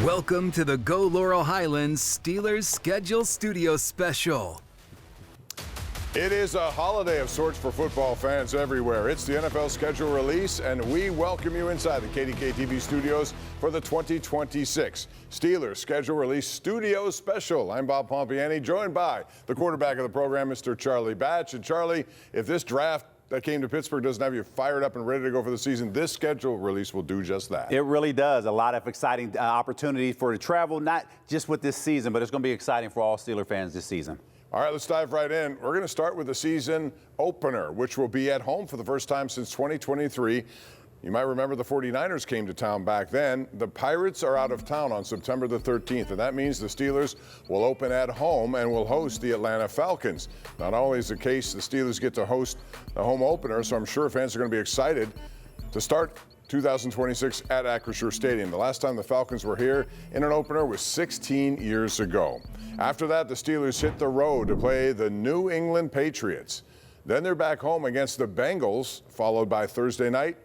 Welcome to the Go Laurel Highlands Steelers Schedule Studio Special. It is a holiday of sorts for football fans everywhere. It's the NFL schedule release, and we welcome you inside the KDKA TV studios for the 2026 Steelers Schedule Release Studio Special. I'm Bob Pompeani, joined by the quarterback of the program, Mr. Charlie Batch. And Charlie, if this draft that came to Pittsburgh doesn't have you fired up and ready to go for the season, this schedule release will do just that. It really does. A lot of exciting opportunities for the travel, not just with this season, but it's going to be exciting for all Steeler fans this season. All right, let's dive right in. We're going to start with the season opener, which will be at home for the first time since 2023. You might remember the 49ers came to town back then. The Pirates are out of town on September the 13th, and that means the Steelers will open at home and will host the Atlanta Falcons. Not only is the case the Steelers get to host the home opener, so I'm sure fans are going to be excited to start 2026 at Acrisure Stadium. The last time the Falcons were here in an opener was 16 years ago. After that, the Steelers hit the road to play the New England Patriots. Then they're back home against the Bengals, followed by Thursday night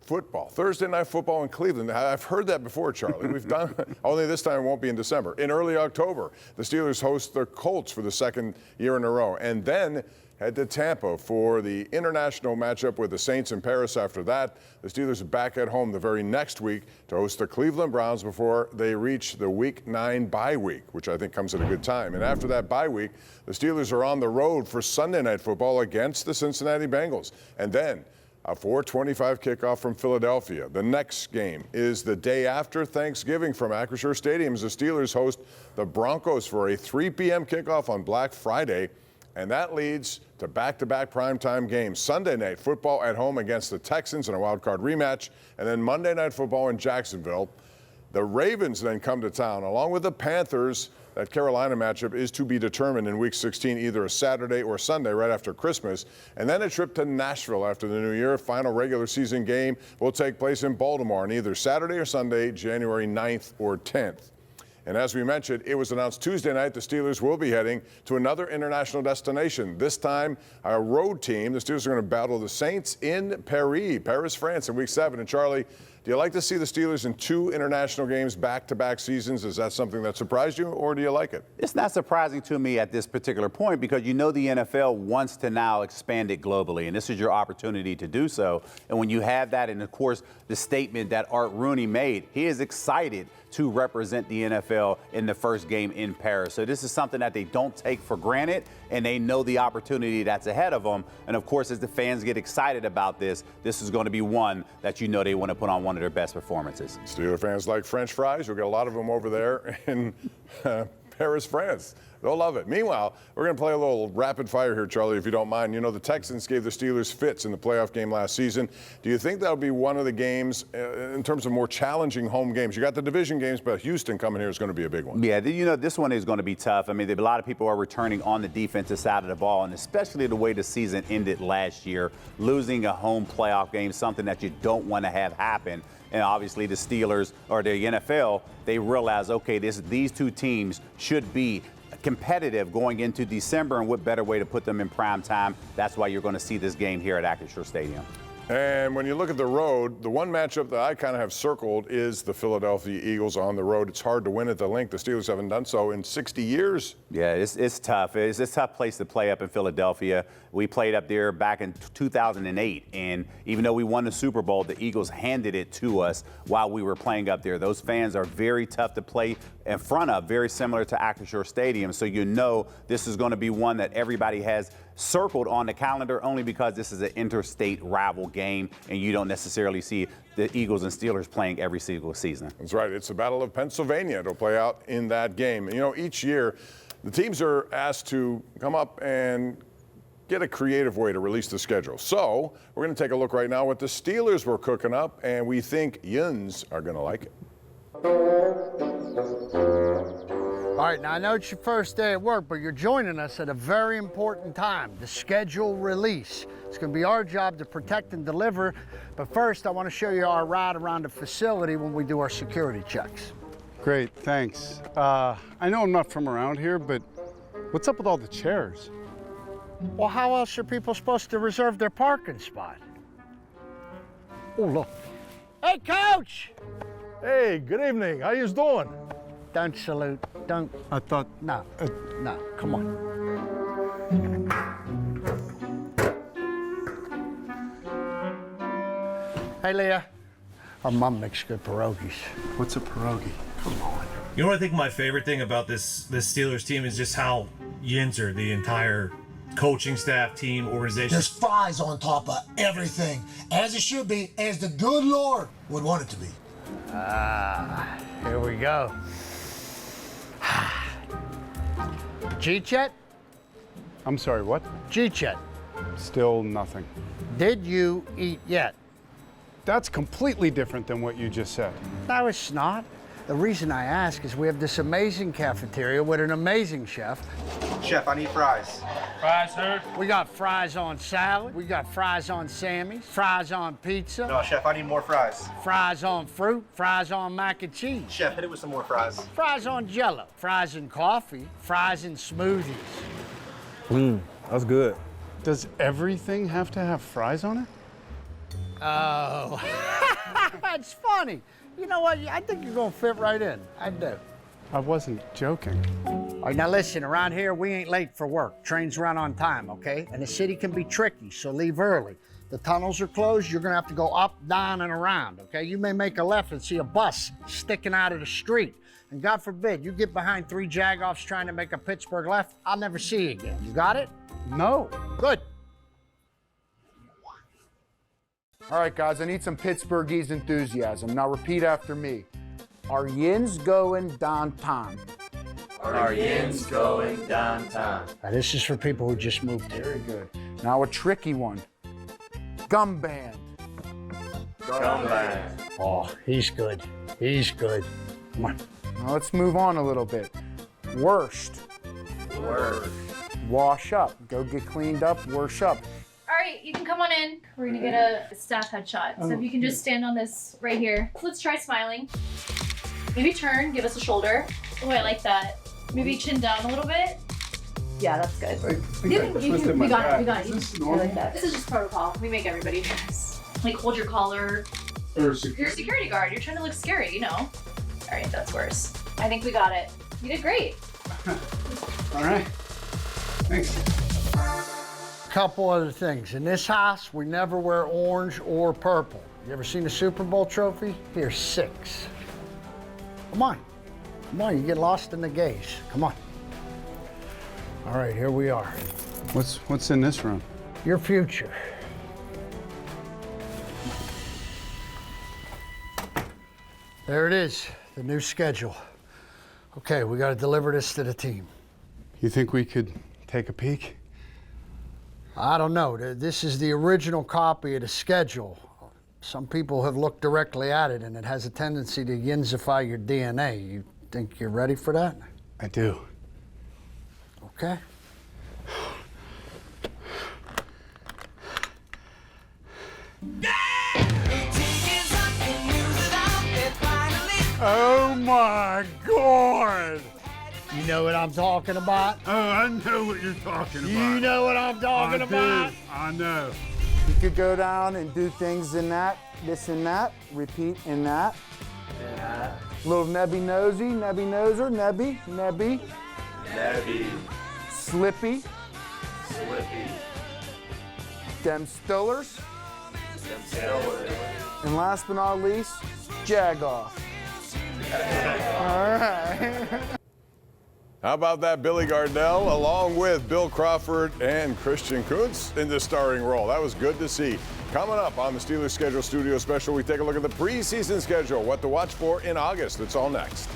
football in Cleveland. I've heard that before, Charlie. We've done, only this time it won't be in December. In early October, the Steelers host the Colts for the second year in a row, and then head to Tampa for the international matchup with the Saints in Paris. After that, the Steelers are back at home the very next week to host the Cleveland Browns before they reach the Week 9 bye week, which I think comes at a good time. And after that bye week, the Steelers are on the road for Sunday Night Football against the Cincinnati Bengals. And then a 4:25 kickoff from Philadelphia. The next game is the day after Thanksgiving from Acrisure Stadium as the Steelers host the Broncos for a 3 p.m. kickoff on Black Friday. And that leads to back-to-back primetime games. Sunday Night Football at home against the Texans in a wild card rematch. And then Monday Night Football in Jacksonville. The Ravens then come to town along with the Panthers. That Carolina matchup is to be determined in Week 16, either a Saturday or Sunday right after Christmas. And then a trip to Nashville after the New Year. Final regular season game will take place in Baltimore on either Saturday or Sunday, January 9th or 10th. And as we mentioned, it was announced Tuesday night the Steelers will be heading to another international destination. This time, a road team. The Steelers are going to battle the Saints in Paris, France in Week 7. And Charlie, do you like to see the Steelers in 2 international games back-to-back seasons? Is that something that surprised you, or do you like it? It's not surprising to me at this particular point because you know the NFL wants to now expand it globally, and this is your opportunity to do so. And when you have that, and of course, the statement that Art Rooney made, he is excited to represent the NFL in the first game in Paris. So this is something that they don't take for granted, and they know the opportunity that's ahead of them. And of course, as the fans get excited about this, this is going to be one that you know they want to put on one of their best performances. Steeler fans like French fries. You'll get a lot of them over there in Paris, France. They'll love it. Meanwhile, we're going to play a little rapid fire here, Charlie, if you don't mind. You know, the Texans gave the Steelers fits in the playoff game last season. Do you think that'll be one of the games in terms of more challenging home games? You got the division games, but Houston coming here is going to be a big one. Yeah, you know, this one is going to be tough. I mean, a lot of people are returning on the defensive side of the ball, and especially the way the season ended last year, losing a home playoff game, something that you don't want to have happen. And obviously the Steelers or the NFL, they realize, okay, these two teams should be competitive going into December, and what better way to put them in prime time? That's why you're going to see this game here at Acrisure Stadium. And when you look at the road, the one matchup that I kind of have circled is the Philadelphia Eagles on the road. It's hard to win at the Link. The Steelers haven't done so in 60 years. Yeah, it's tough. It's a tough place to play up in Philadelphia. We played up there back in 2008, and even though we won the Super Bowl, the Eagles handed it to us while we were playing up there. Those fans are very tough to play in front of, very similar to Acrisure Stadium. So you know this is going to be one that everybody has circled on the calendar only because this is an interstate rival game, and you don't necessarily see the Eagles and Steelers playing every single season. That's right. It's the Battle of Pennsylvania. It'll play out in that game. You know, each year the teams are asked to come up and get a creative way to release the schedule. So we're going to take a look right now what the Steelers were cooking up, and we think Yuns are going to like it. All right, now I know it's your first day at work, but you're joining us at a very important time, the schedule release. It's going to be our job to protect and deliver, but first I want to show you our ride around the facility when we do our security checks. Great, thanks. I know I'm not from around here, but what's up with all the chairs? Well, how else are people supposed to reserve their parking spot? Oh, look. Hey, Coach! Hey, good evening. How you doing? Don't salute. Don't. I thought. No. No. Come on. Hey, Leah. Our mom makes good pierogies. What's a pierogi? You know what I think my favorite thing about this Steelers team is just how Yinzer, the entire coaching staff, team, organization. There's fries on top of everything, as it should be, as the good Lord would want it to be. Here we go. G-Chet? I'm sorry, what? G-Chet. Still nothing. Did you eat yet? That's completely different than what you just said. No, it's not. The reason I ask is we have this amazing cafeteria with an amazing chef. Chef, I need fries. Fries, sir. We got fries on salad. We got fries on Sammy's. Fries on pizza. No, Chef, I need more fries. Fries on fruit. Fries on mac and cheese. Chef, hit it with some more fries. Fries on Jell-O. Fries in coffee. Fries in smoothies. That's good. Does everything have to have fries on it? Oh, that's funny. You know what? I think you're gonna fit right in. I do. I wasn't joking. All right, now listen, around here, we ain't late for work. Trains run on time, okay? And the city can be tricky, so leave early. The tunnels are closed. You're gonna have to go up, down, and around, okay? You may make a left and see a bus sticking out of the street. And God forbid, you get behind 3 jagoffs trying to make a Pittsburgh left, I'll never see you again. You got it? No. Good. All right, guys, I need some Pittsburghese enthusiasm. Now repeat after me. Are Yins going downtown? Are Yins going downtown? Now, this is for people who just moved here. Very good. Now a tricky one. Gum band. Gum band. Oh, he's good. He's good. Come on. Now let's move on a little bit. Worst. Worst. Wash up. Go get cleaned up, wash up. All right, you can come on in. We're gonna get a staff headshot. So if you can just stand on this right here. Let's try smiling. Maybe turn, give us a shoulder. Oh, I like that. Maybe chin down a little bit. Yeah, that's good. We got it. I like that. This is just protocol. We make everybody do this. Like hold your collar. You're a security guard. You're trying to look scary, you know. All right, that's worse. I think we got it. You did great. All right. Thanks. Couple other things. In this house, we never wear orange or purple. You ever seen a Super Bowl trophy? Here's 6. Come on. Come on, you get lost in the gaze. Come on. All right, here we are. What's in this room? Your future. There it is, the new schedule. Okay, we got to deliver this to the team. You think we could take a peek? I don't know. This is the original copy of the schedule. Some people have looked directly at it, and it has a tendency to yinzify your DNA. You think you're ready for that? I do. Okay. Oh my God! You know what I'm talking about? Oh, I know what you're talking about. You know what I'm talking about? I know. You could go down and do things in that, this and that, repeat in that. Yeah. Little nebby nosy, nebby noser, nebby, nebby. Nebby. Slippy. Slippy. Dem Stillers. Dem Stillers. And last but not least, Jagoff. All right. How about that, Billy Gardell, along with Bill Crawford and Christian Kuntz in this starring role. That was good to see. Coming up on the Steelers Schedule Studio Special, we take a look at the preseason schedule, what to watch for in August. It's all next.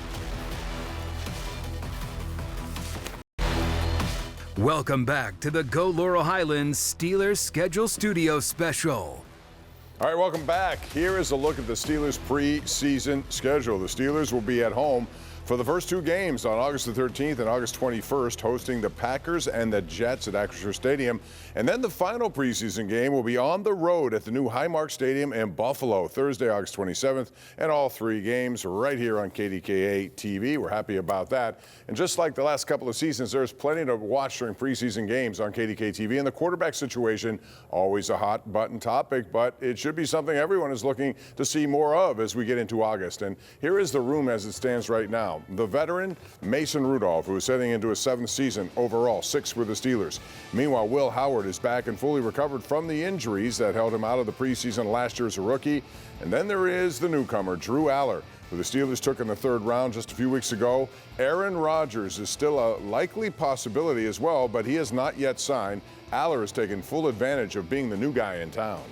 Welcome back to the Go Laurel Highlands Steelers Schedule Studio Special. All right, welcome back. Here is a look at the Steelers preseason schedule. The Steelers will be at home for the first two games on August the 13th and August 21st, hosting the Packers and the Jets at Acrisure Stadium. And then the final preseason game will be on the road at the new Highmark Stadium in Buffalo, Thursday, August 27th, and all three games right here on KDKA TV. We're happy about that. And just like the last couple of seasons, there's plenty to watch during preseason games on KDKA TV. And the quarterback situation, always a hot button topic, but it should be something everyone is looking to see more of as we get into August. And here is the room as it stands right now. The veteran Mason Rudolph, who is heading into his 7th season overall, 6 with the Steelers. Meanwhile, Will Howard is back and fully recovered from the injuries that held him out of the preseason last year as a rookie. And then there is the newcomer, Drew Aller, who the Steelers took in the 3rd round just a few weeks ago. Aaron Rodgers is still a likely possibility as well, but he has not yet signed. Aller has taken full advantage of being the new guy in town.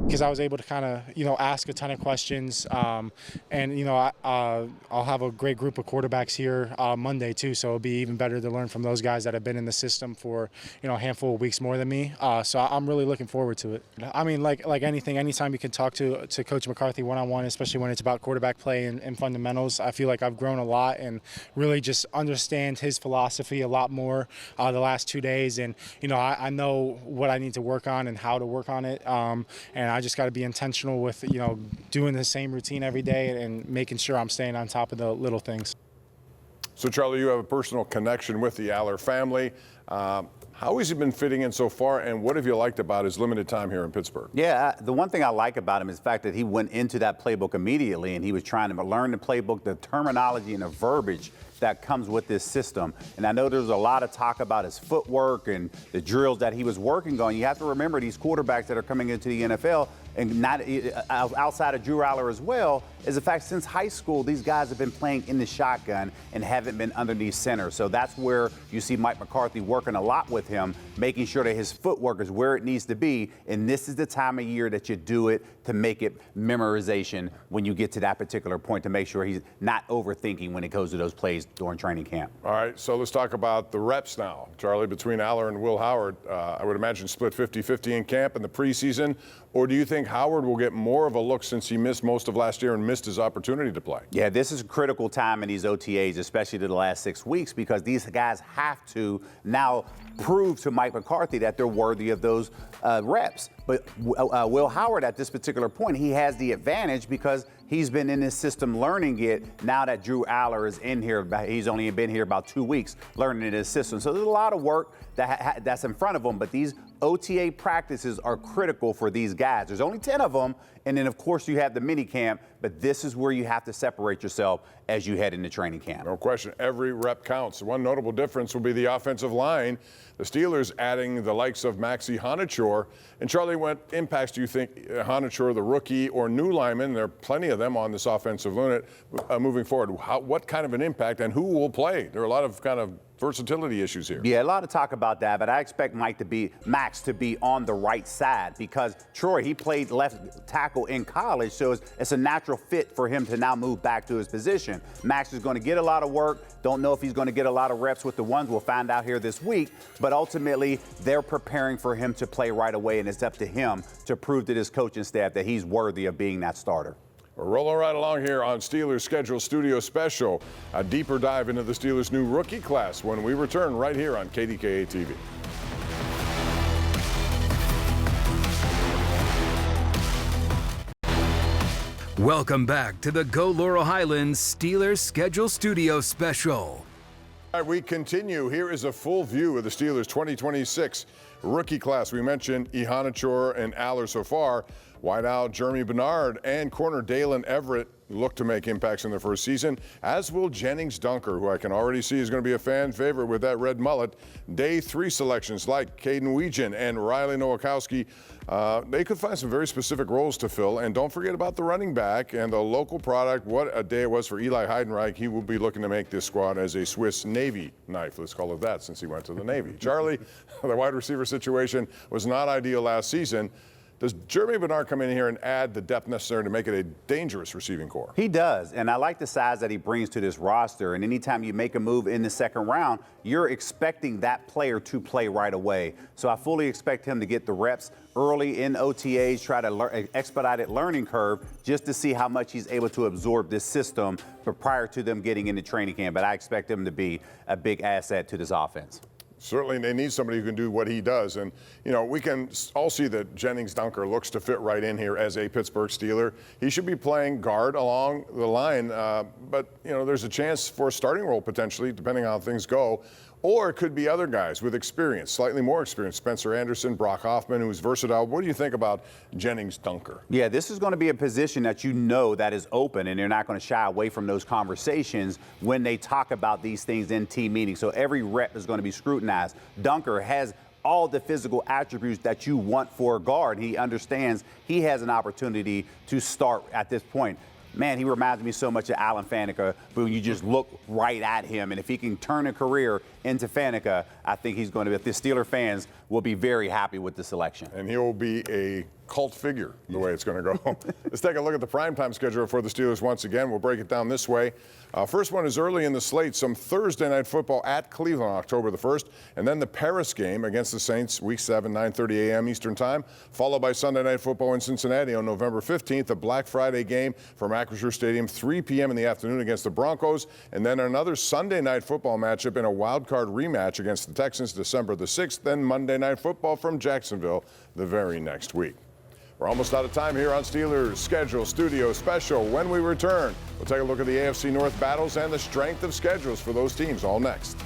Because I was able to kind of, ask a ton of questions. And, I'll have a great group of quarterbacks here Monday, too. So it'll be even better to learn from those guys that have been in the system for, a handful of weeks more than me. So I'm really looking forward to it. I mean, like anything, anytime you can talk to Coach McCarthy one-on-one, especially when it's about quarterback play and fundamentals, I feel like I've grown a lot and really just understand his philosophy a lot more the last 2 days. And, I know what I need to work on and how to work on it. And I just got to be intentional with, doing the same routine every day and making sure I'm staying on top of the little things. So, Charlie, you have a personal connection with the Aller family. How has he been fitting in so far, and what have you liked about his limited time here in Pittsburgh? Yeah, the one thing I like about him is the fact that he went into that playbook immediately, and he was trying to learn the playbook, the terminology and the verbiage that comes with this system. And I know there's a lot of talk about his footwork and the drills that he was working on. You have to remember these quarterbacks that are coming into the NFL, and not outside of Drew Aller as well, is the fact since high school, these guys have been playing in the shotgun and haven't been underneath center. So that's where you see Mike McCarthy working a lot with him, making sure that his footwork is where it needs to be. And this is the time of year that you do it to make it memorization when you get to that particular point, to make sure he's not overthinking when it goes to those plays during training camp. All right, so let's talk about the reps now. Charlie, between Aller and Will Howard, I would imagine split 50-50 in camp in the preseason, or do you think Howard will get more of a look since he missed most of last year and missed his opportunity to play? Yeah, this is a critical time in these OTAs, especially to the last 6 weeks, because these guys have to now prove to Mike McCarthy that they're worthy of those reps. But Will Howard, at this particular point, he has the advantage because he's been in this system learning it. Now that Drew Aller is in here, he's only been here about 2 weeks learning in his system. So there's a lot of work that's in front of him, but these OTA practices are critical for these guys. There's only 10 of them, and then, of course, you have the mini camp, but this is where you have to separate yourself as you head into training camp. No question. Every rep counts. One notable difference will be the offensive line. The Steelers adding the likes of Maxie Honachor. And, Charlie, what impacts do you think Honachor, the rookie, or new lineman, there are plenty of them on this offensive unit moving forward, what kind of an impact and who will play? There are a lot of kind of versatility issues here. Yeah, a lot of talk about that, but I expect Max to be on the right side because Troy, he played left tackle in college, so it's a natural fit for him to now move back to his position. Max is going to get a lot of work. Don't know if he's going to get a lot of reps with the ones. We'll find out here this week, but ultimately they're preparing for him to play right away, and it's up to him to prove to this coaching staff that he's worthy of being that starter. We're rolling right along here on Steelers Schedule Studio Special, a deeper dive into the Steelers' new rookie class when we return right here on KDKA TV. Welcome back to the Go Laurel Highlands Steelers Schedule Studio Special. All right, we continue. Here is a full view of the Steelers' 2026 rookie class. We mentioned Honachor and Aller so far. Wideout Jeremy Bernard and corner Dalen Everett look to make impacts in their first season, as will Jennings Dunker, who I can already see is going to be a fan favorite with that red mullet. Day 3 selections like Caden Weegan and Riley Nowakowski, they could find some very specific roles to fill. And don't forget about the running back and the local product. What a day it was for Eli Heidenreich. He will be looking to make this squad as a Swiss Navy knife. Let's call it that since he went to the Navy. Charlie, the wide receiver situation was not ideal last season. Does Jeremy Bernard come in here and add the depth necessary to make it a dangerous receiving corps? He does, and I like the size that he brings to this roster. And anytime you make a move in the second round, you're expecting that player to play right away. So I fully expect him to get the reps early in OTAs, try to learn expedited learning curve just to see how much he's able to absorb this system prior to them getting into training camp. But I expect him to be a big asset to this offense. Certainly, they need somebody who can do what he does. And, you know, we can all see that Jennings Dunker looks to fit right in here as a Pittsburgh Steeler. He should be playing guard along the line, but, you know, there's a chance for a starting role potentially, depending on how things go. Or it could be other guys with experience, slightly more experience. Spencer Anderson, Brock Hoffman, who's versatile. What do you think about Jennings Dunker? Yeah, this is going to be a position that you know that is open, and they're not going to shy away from those conversations when they talk about these things in team meetings. So every rep is going to be scrutinized. Dunker has all the physical attributes that you want for a guard. He understands he has an opportunity to start at this point. Man, he reminds me so much of Alan Faneca, but when you just look right at him, and if he can turn a career into Faneca, I think he's going to be, the Steeler fans will be very happy with the selection. And he'll be a cult figure the way it's going to go. Let's take a look at the primetime schedule for the Steelers once again. We'll break it down this way. First one is early in the slate, some Thursday night football at Cleveland on October the 1st, and then the Paris game against the Saints, week 7, 9:30 a.m. Eastern time, followed by Sunday night football in Cincinnati on November 15th, a Black Friday game from Acrisure Stadium, 3 p.m. in the afternoon against the Broncos, and then another Sunday night football matchup in a wild card rematch against the Texans December the 6th, then Monday night football from Jacksonville the very next week. We're almost out of time here on Steelers Schedule Studio Special. When we return, we'll take a look at the AFC North battles and the strength of schedules for those teams, all next.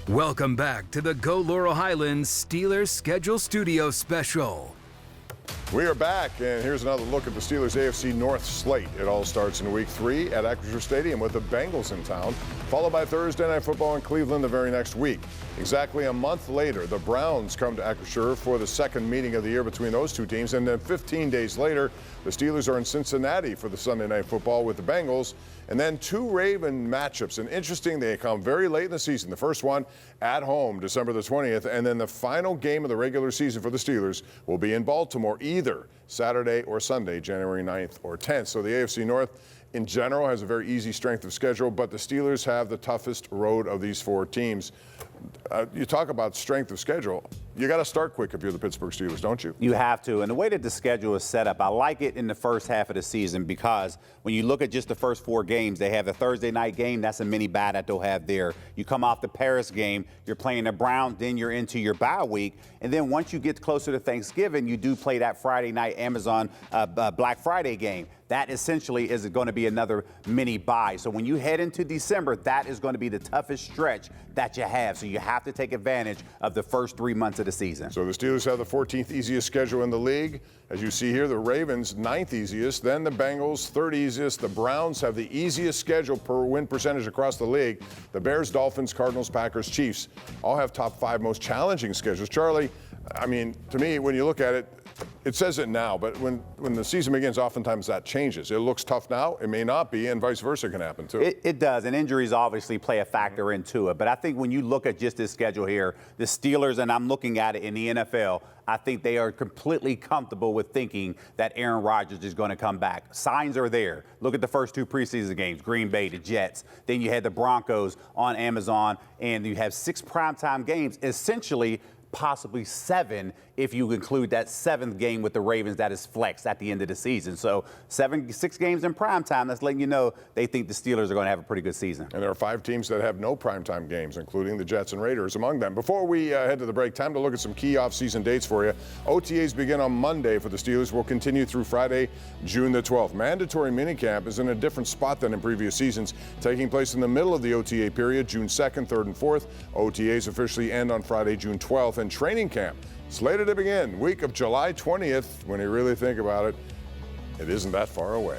Welcome back to the Go Laurel Highlands Steelers Schedule Studio Special. We are back, and here's another look at the Steelers' AFC North slate. It all starts in Week 3 at Acrisure Stadium with the Bengals in town, followed by Thursday Night Football in Cleveland the very next week. Exactly a month later, the Browns come to Acrisure for the second meeting of the year between those two teams, and then 15 days later, the Steelers are in Cincinnati for the Sunday Night Football with the Bengals, and then 2 Raven matchups. And interesting, they come very late in the season. The first one at home, December the 20th, and then the final game of the regular season for the Steelers will be in Baltimore, either Saturday or Sunday, January 9th or 10th. So the AFC North in general has a very easy strength of schedule, but the Steelers have the toughest road of these 4 teams. You talk about strength of schedule. You got to start quick if you're the Pittsburgh Steelers, don't you? You have to. And the way that the schedule is set up, I like it in the first half of the season because when you look at just the first 4 games, they have the Thursday night game. That's a mini bye that they'll have there. You come off the Paris game, you're playing the Browns, then you're into your bye week. And then once you get closer to Thanksgiving, you do play that Friday night Amazon Black Friday game. That essentially is going to be another mini bye. So when you head into December, that is going to be the toughest stretch that you have. So you have to take advantage of the first 3 months of the season. So the Steelers have the 14th easiest schedule in the league. As you see here, the Ravens 9th easiest, then the Bengals 3rd easiest. The Browns have the easiest schedule per win percentage across the league. The Bears, Dolphins, Cardinals, Packers, Chiefs all have top 5 most challenging schedules. Charlie, I mean, to me, when you look at it, it says it now, but when the season begins, oftentimes that changes. It looks tough now, it may not be, and vice versa can happen too. It does, and injuries obviously play a factor into it. But I think when you look at just this schedule here, the Steelers, and I'm looking at it in the NFL, I think they are completely comfortable with thinking that Aaron Rodgers is going to come back. Signs are there. Look at the first 2 preseason games, Green Bay, the Jets. Then you had the Broncos on Amazon, and you have 6 primetime games, essentially possibly 7 if you include that 7th game with the Ravens that is flexed at the end of the season. So 6 games in primetime, that's letting you know they think the Steelers are going to have a pretty good season. And there are 5 teams that have no primetime games, including the Jets and Raiders among them. Before we head to the break, time to look at some key off-season dates for you. OTAs begin on Monday for the Steelers. Will continue through Friday, June the 12th. Mandatory minicamp is in a different spot than in previous seasons, taking place in the middle of the OTA period, June 2nd, 3rd, and 4th. OTAs officially end on Friday, June 12th, and training camp slated to begin week of July 20th. When you really think about it, it isn't that far away.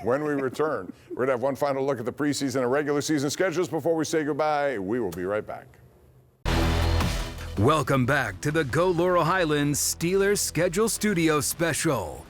When we return, we're going to have one final look at the preseason and regular season schedules before we say goodbye. We will be right back. Welcome back to the Go Laurel Highlands Steelers Schedule Studio Special.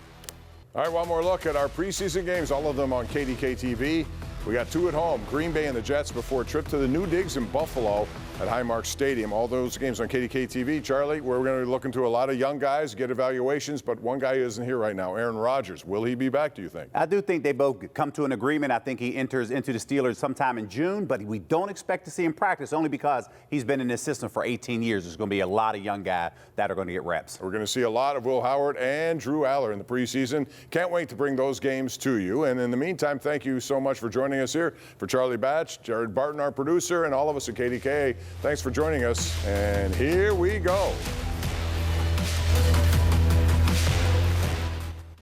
All right, one more look at our preseason games, all of them on KDKA TV. We got 2 at home, Green Bay and the Jets, before a trip to the new digs in Buffalo at Highmark Stadium. All those games on KDKA TV. Charlie, we're going to be looking to a lot of young guys, get evaluations, but one guy isn't here right now, Aaron Rodgers. Will he be back, do you think? I do think they both come to an agreement. I think he enters into the Steelers sometime in June, but we don't expect to see him practice only because he's been in this system for 18 years. There's going to be a lot of young guys that are going to get reps. We're going to see a lot of Will Howard and Drew Aller in the preseason. Can't wait to bring those games to you. And in the meantime, thank you so much for joining us here. For Charlie Batch, Jared Barton, our producer, and all of us at KDKA, thanks for joining us. And here we go.